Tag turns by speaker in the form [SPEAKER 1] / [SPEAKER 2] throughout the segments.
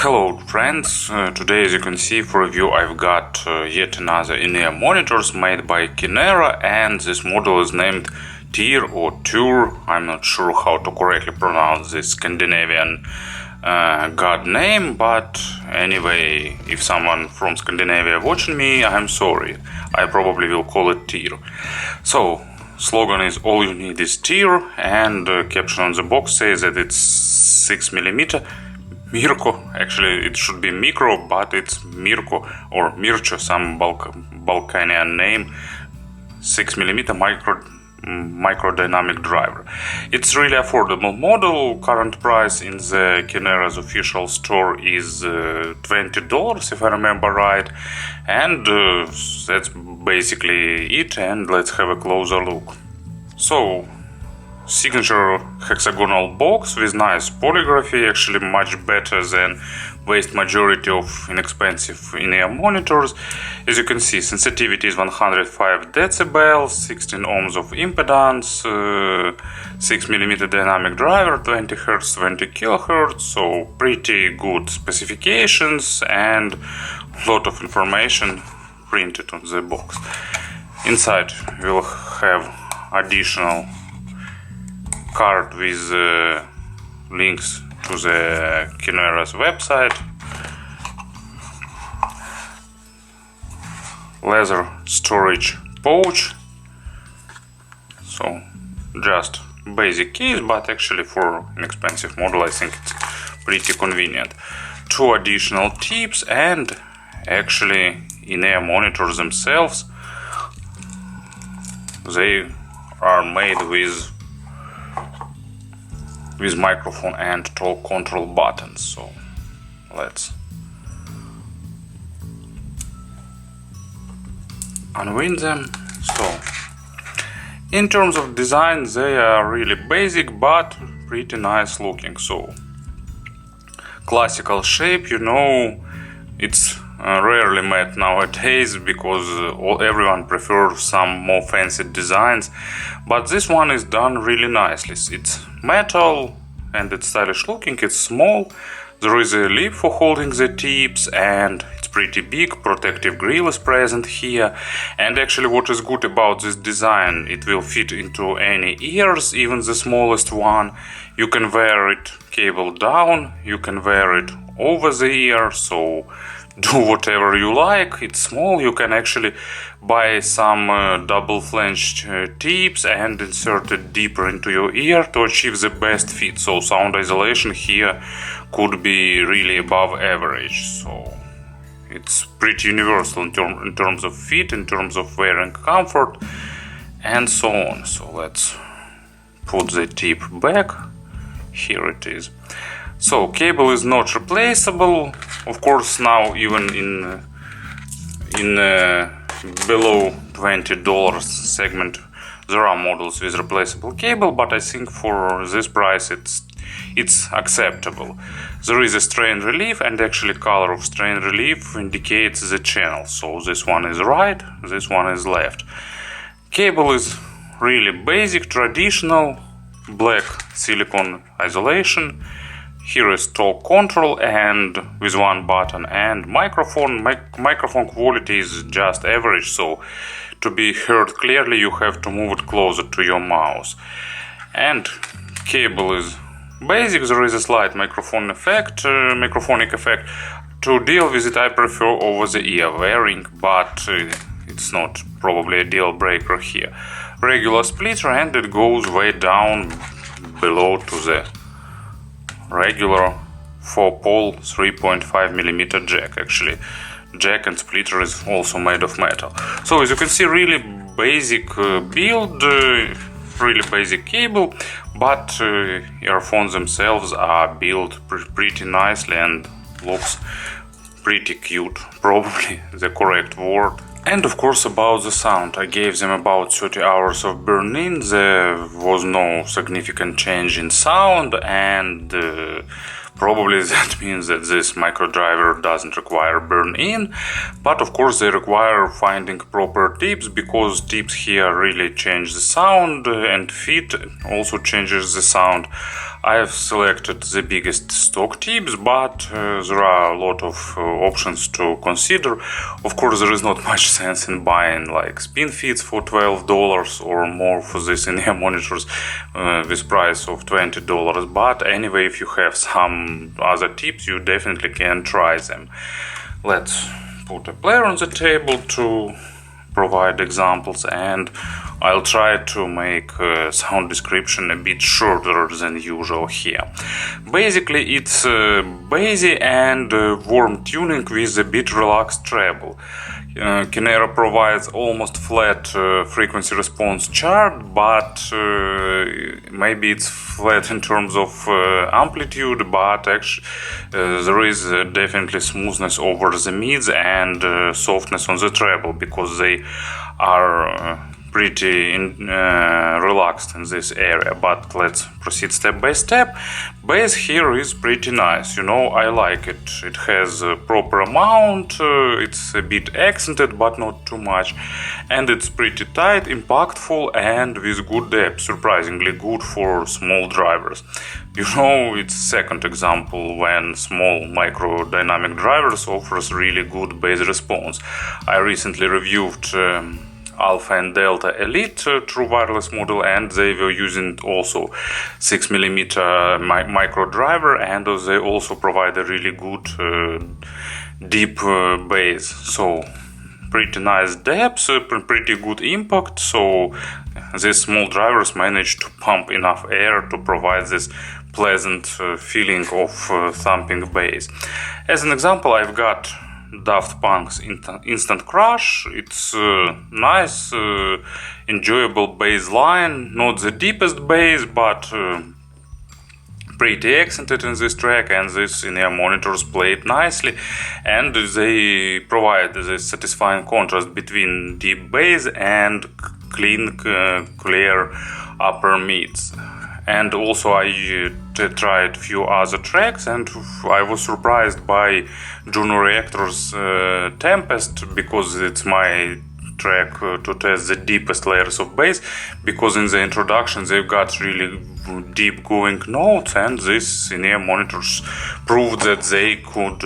[SPEAKER 1] Hello friends, today as you can see for review I've got yet another in-ear monitors made by Kinera, and this model is named Tyr or Tyr. I'm not sure how to correctly pronounce this Scandinavian god name, but anyway, if someone from Scandinavia watching me, I'm sorry, I probably will call it Tyr. So, slogan is all you need is Tyr, and caption on the box says that it's 6mm Mirko. Actually it should be micro, but it's Mirko or Mircho, some Balkanian name. 6mm micro dynamic driver. It's really affordable model. Current price in the Kinera's official store is $20 if I remember right, and that's basically it, and let's have a closer look. So, signature hexagonal box with nice polygraphy, actually much better than vast majority of inexpensive in-ear monitors. As you can see, sensitivity is 105 decibels, 16 ohms of impedance, 6mm dynamic driver, 20 Hz, 20 kHz, so pretty good specifications and a lot of information printed on the box. Inside we'll have additional card with links to the Kinera's website, leather storage pouch, so just basic case, but actually for an expensive model I think it's pretty convenient. Two additional tips, and actually in-ear monitors themselves, they are made with microphone and talk control buttons. So let's unwind them. So in terms of design they are really basic but pretty nice looking. So classical shape, you know, it's rarely met nowadays because everyone prefers some more fancy designs, but this one is done really nicely. It's metal and it's stylish looking, it's small, there is a lip for holding the tips, and it's pretty big. Protective grill is present here, and actually what is good about this design, it will fit into any ears, even the smallest one. You can wear it cable down, you can wear it over the ear, so do whatever you like. It's small, you can actually buy some double flanged tips and insert it deeper into your ear to achieve the best fit. So sound isolation here could be really above average, so it's pretty universal in terms of fit, in terms of wearing comfort and so on. So let's put the tip back. Here it is. So cable is not replaceable. Of course, now even in below $20 segment there are models with replaceable cable, but I think for this price it's acceptable. There is a strain relief, and actually color of strain relief indicates the channel. So this one is right, this one is left. Cable is really basic, traditional, black silicone isolation. Here is talk control and with one button, and microphone quality is just average, so to be heard clearly you have to move it closer to your mouth. And cable is basic, there is a slight microphonic effect. To deal with it I prefer over the ear wearing, but it's not probably a deal breaker here. Regular splitter, and it goes way down below to the regular 4-pole 3.5mm jack. Actually jack and splitter is also made of metal. So as you can see, really basic build, really basic cable, but earphones themselves are built pretty nicely and looks pretty cute, probably the correct word. And of course about the sound, I gave them about 30 hours of burn-in, there was no significant change in sound, and probably that means that this micro driver doesn't require burn-in, but of course they require finding proper tips, because tips here really change the sound, and fit also changes the sound. I have selected the biggest stock tips, but there are a lot of options to consider. Of course, there is not much sense in buying like spin feeds for $12 or more for these in-ear monitors with price of $20. But anyway, if you have some other tips, you definitely can try them. Let's put a player on the table to provide examples, and I'll try to make sound description a bit shorter than usual here. Basically, it's bassy and warm tuning with a bit relaxed treble. Kinera provides almost flat frequency response chart, but maybe it's flat in terms of amplitude, but actually there is definitely smoothness over the mids and softness on the treble, because they are pretty relaxed in this area. But let's proceed step by step. Bass here is pretty nice, I like it. It has a proper amount, it's a bit accented but not too much, and it's pretty tight, impactful, and with good depth, surprisingly good for small drivers. It's second example when small micro dynamic drivers offers really good bass response. I recently reviewed Alpha and Delta Elite true wireless model, and they were using also 6mm micro driver, and they also provide a really good deep bass. So pretty nice depth, pretty good impact. So these small drivers manage to pump enough air to provide this pleasant feeling of thumping bass. As an example, I've got Daft Punk's Instant Crush. It's nice, enjoyable bass line, not the deepest bass, but pretty accented in this track, and these in-ear monitors play it nicely, and they provide this satisfying contrast between deep bass and clean, clear upper mids. And also I tried a few other tracks, and I was surprised by Juno Reactor's Tempest, because it's my track to test the deepest layers of bass, because in the introduction they've got really deep going notes, and these in-ear monitors proved that they could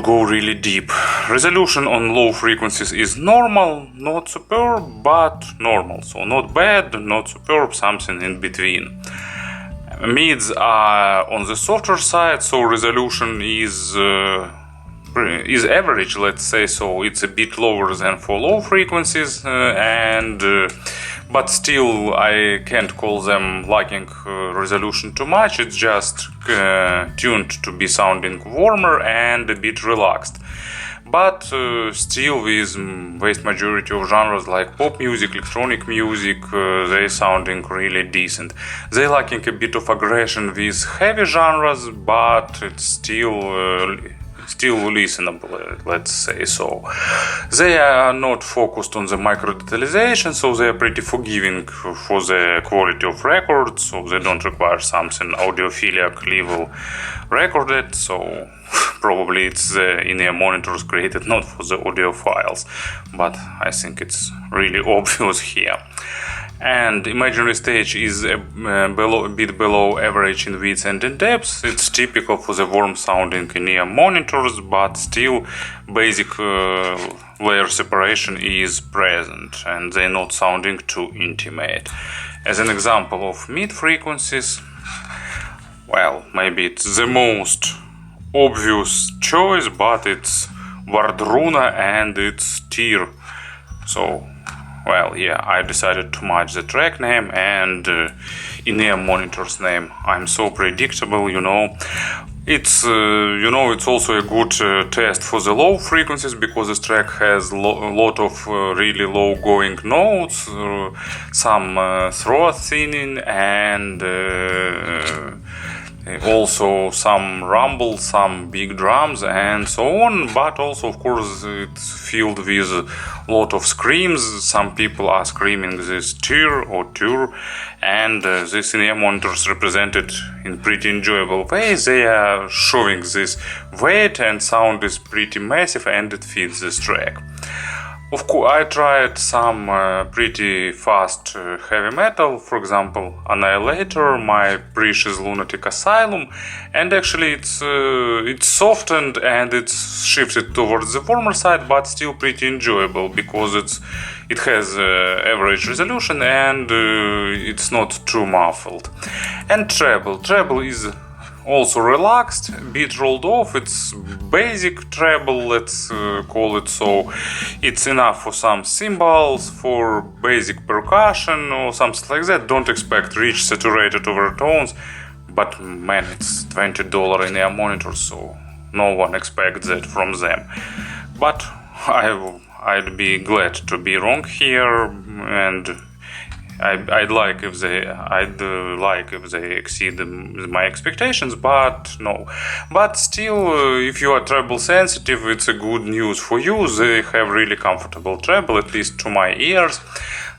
[SPEAKER 1] go really deep. Resolution on low frequencies is normal, not superb, but normal. So not bad, not superb, something in between. Mids are on the softer side, so resolution is average, let's say. So it's a bit lower than for low frequencies, but still I can't call them lacking resolution too much. It's just tuned to be sounding warmer and a bit relaxed. But still, with vast majority of genres like pop music, electronic music, they sounding really decent. They lacking a bit of aggression with heavy genres, but it's still listenable, let's say so. They are not focused on the micro detalization, so they are pretty forgiving for the quality of records, so they don't require something audiophilic level recorded. So probably it's the in-ear monitors created not for the audiophiles, but I think it's really obvious here. And imaginary stage is a bit below average in width and in depth. It's typical for the warm sounding in-ear monitors, but still basic layer separation is present, and they're not sounding too intimate. As an example of mid frequencies, well, maybe it's the most obvious choice, but it's Wardruna and it's Tyr. So, well, yeah, I decided to match the track name and in-ear monitor's name. I'm so predictable, It's it's also a good test for the low frequencies, because this track has a lot of really low going notes, some throat thinning, and also some rumble, some big drums, and so on. But also, of course, it's filled with a lot of screams. Some people are screaming this Tyr or Tyr, and these in-ear monitors represented in pretty enjoyable way. They are showing this weight, and sound is pretty massive, and it fits this track. Of course, I tried some pretty fast heavy metal, for example, Annihilator, My Precious Lunatic Asylum, and actually it's softened and it's shifted towards the warmer side, but still pretty enjoyable because it has average resolution and it's not too muffled. And treble is also relaxed, bit rolled off. It's basic treble, let's call it so. It's enough for some cymbals, for basic percussion or something like that. Don't expect rich saturated overtones, but man, it's $20 in-ear monitors, so no one expects that from them. But I'd be glad to be wrong here, and I'd like if they exceed my expectations, but no. But still, if you are treble sensitive, it's a good news for you. They have really comfortable treble, at least to my ears.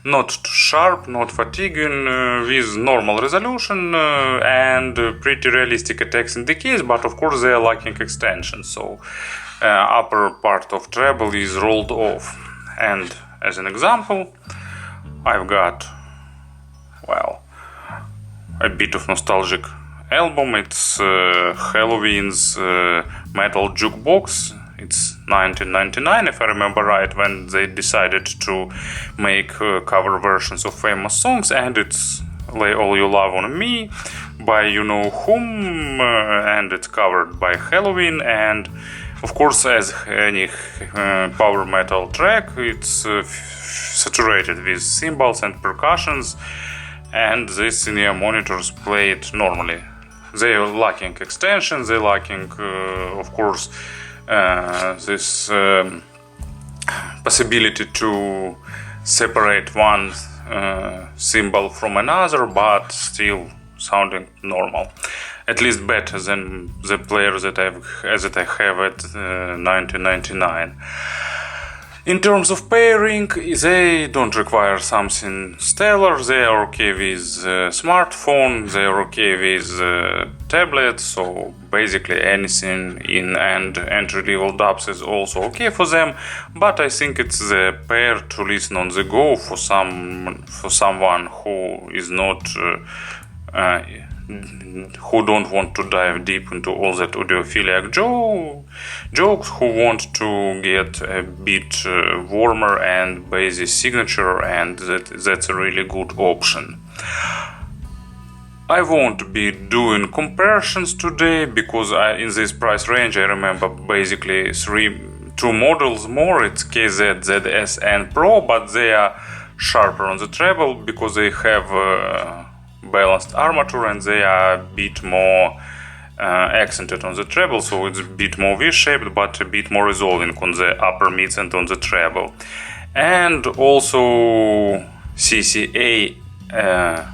[SPEAKER 1] Not too sharp, not fatiguing, with normal resolution and pretty realistic attacks in the keys, but of course they are lacking extension, so upper part of treble is rolled off. And as an example, I've got, well, a bit of nostalgic album. It's Helloween's Metal Jukebox. It's 1999, if I remember right, when they decided to make cover versions of famous songs, and it's Lay All Your Love on Me by you know whom, and it's covered by Helloween. And of course, as any power metal track, it's saturated with cymbals and percussions, and these in-ear monitors play it normally. They are lacking extensions, they're lacking, of course, this possibility to separate one cymbal from another, but still sounding normal. At least better than the player that I have at 1999. In terms of pairing, they don't require something stellar. They are okay with smartphone, they are okay with tablet, so basically anything in and entry-level dubs is also okay for them. But I think it's the pair to listen on the go for someone who is not who don't want to dive deep into all that audiophilic jokes, who want to get a bit warmer and basic signature, and that's a really good option. I won't be doing comparisons today because in this price range I remember basically two models more. It's KZ, ZS and Pro, but they are sharper on the treble because they have balanced armature and they are a bit more accented on the treble, so it's a bit more V-shaped but a bit more resolving on the upper mids and on the treble. And also CCA, I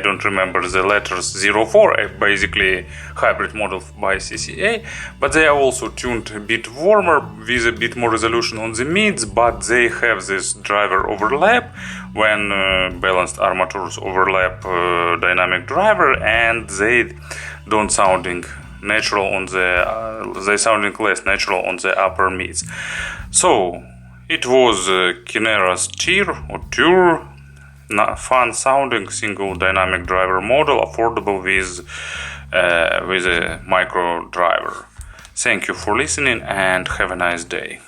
[SPEAKER 1] don't remember the letters, 04, basically hybrid model by CCA, but they are also tuned a bit warmer with a bit more resolution on the mids, but they have this driver overlap when balanced armatures overlap dynamic driver, and they don't sounding natural on the they sounding less natural on the upper mids. So it was Kinera's Tyr or Tyr, fun sounding single dynamic driver model, affordable with a micro driver. Thank you for listening and have a nice day.